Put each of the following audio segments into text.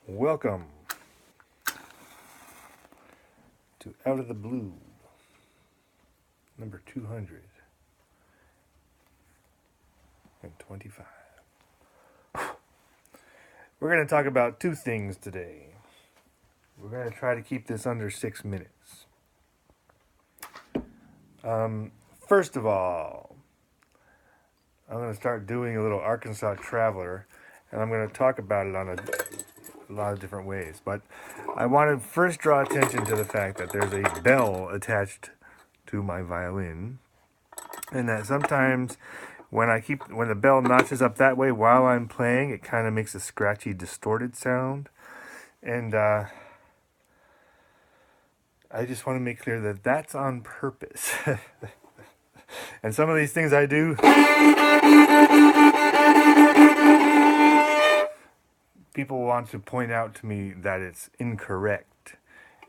Welcome to Out of the Blue, number 225. We're going to talk about two things today. We're going to try to keep this under 6 minutes. First of all, I'm going to start doing a little Arkansas Traveler, and I'm going to talk about it on a lot of different ways. But I want to first draw attention to the fact that there's a bell attached to my violin, and that sometimes when the bell notches up that way while I'm playing, it kind of makes a scratchy, distorted sound. And I just want to make clear that that's on purpose. And some of these things I do, people want to point out to me that it's incorrect.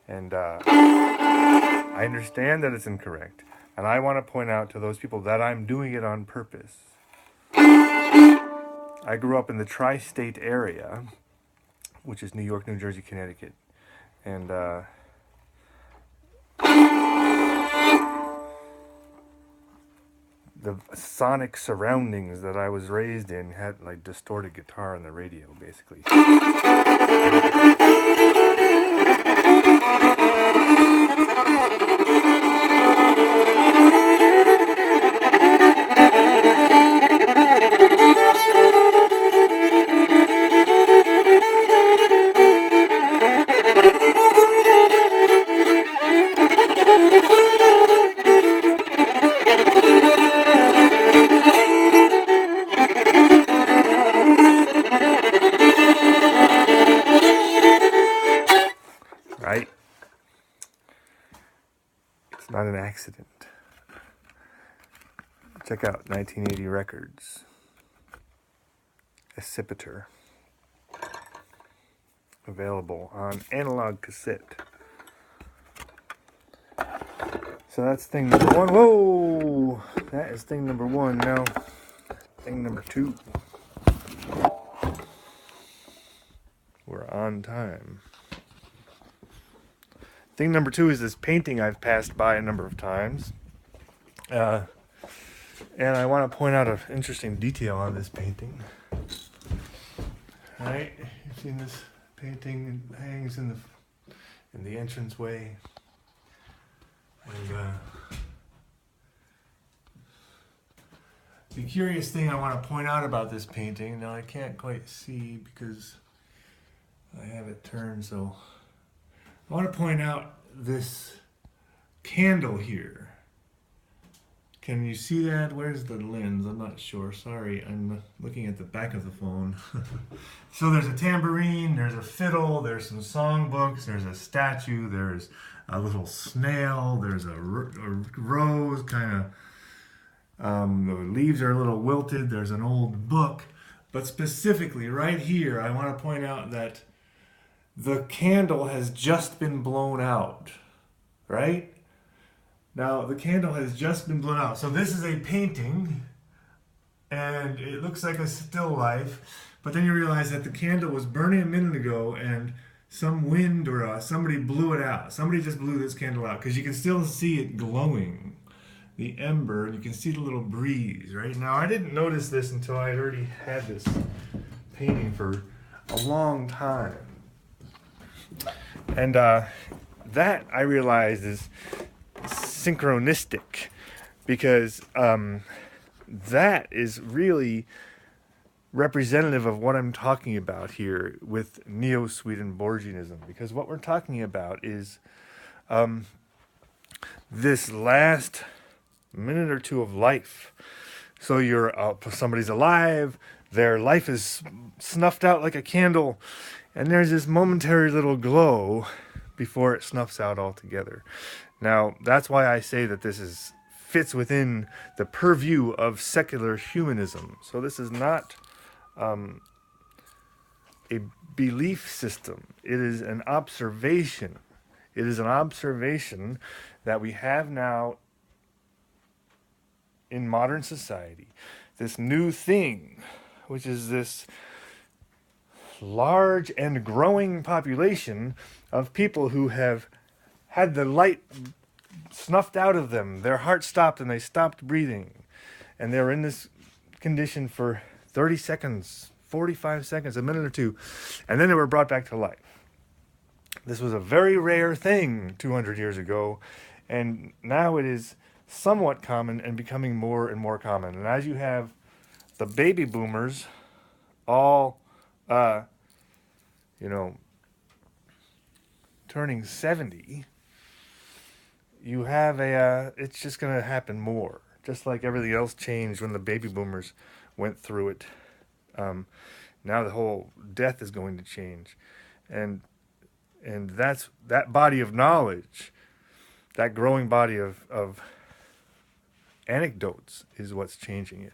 And I understand that it's incorrect. And I want to point out to those people that I'm doing it on purpose. I grew up in the tri-state area, which is New York, New Jersey, Connecticut. And the sonic surroundings that I was raised in had like distorted guitar on the radio, basically. Right? It's not an accident. Check out 1980 Records. Accipiter. Available on analog cassette. So that's thing number one. Whoa! That is thing number one. Now, thing number two. We're on time. Thing number two is this painting I've passed by a number of times. And I want to point out an interesting detail on this painting. Right? You've seen this painting. It hangs in the entranceway. And the curious thing I want to point out about this painting, now I can't quite see because I have it turned, so I want to point out this candle here. Can you see that? Where's the lens? I'm not sure. Sorry, I'm looking at the back of the phone. So there's a tambourine, there's a fiddle, there's some songbooks, there's a statue, there's a little snail, there's a rose, kind of, the leaves are a little wilted, there's an old book. But specifically, right here, I want to point out that the candle has just been blown out, right? Now, the candle has just been blown out. So this is a painting, and it looks like a still life, but then you realize that the candle was burning a minute ago, and some wind or somebody blew it out. Somebody just blew this candle out, because you can still see it glowing, the ember, and you can see the little breeze, right? Now, I didn't notice this until I had already had this painting for a long time. And that, I realized, is synchronistic, because that is really representative of what I'm talking about here with Neo-Swedenborgianism, because what we're talking about is this last minute or two of life. So somebody's alive, their life is snuffed out like a candle, and there's this momentary little glow before it snuffs out altogether. Now, that's why I say that this fits within the purview of secular humanism. So this is not a belief system. It is an observation. It is an observation that we have now in modern society. This new thing, which is this large and growing population of people who have had the light snuffed out of them. Their heart stopped and they stopped breathing. And they were in this condition for 30 seconds, 45 seconds, a minute or two. And then they were brought back to life. This was a very rare thing 200 years ago. And now it is somewhat common and becoming more and more common. And as you have the baby boomers all, turning 70, you have it's just going to happen more. Just like everything else changed when the baby boomers went through it. Now the whole death is going to change. And that's that body of knowledge, that growing body of anecdotes is what's changing it.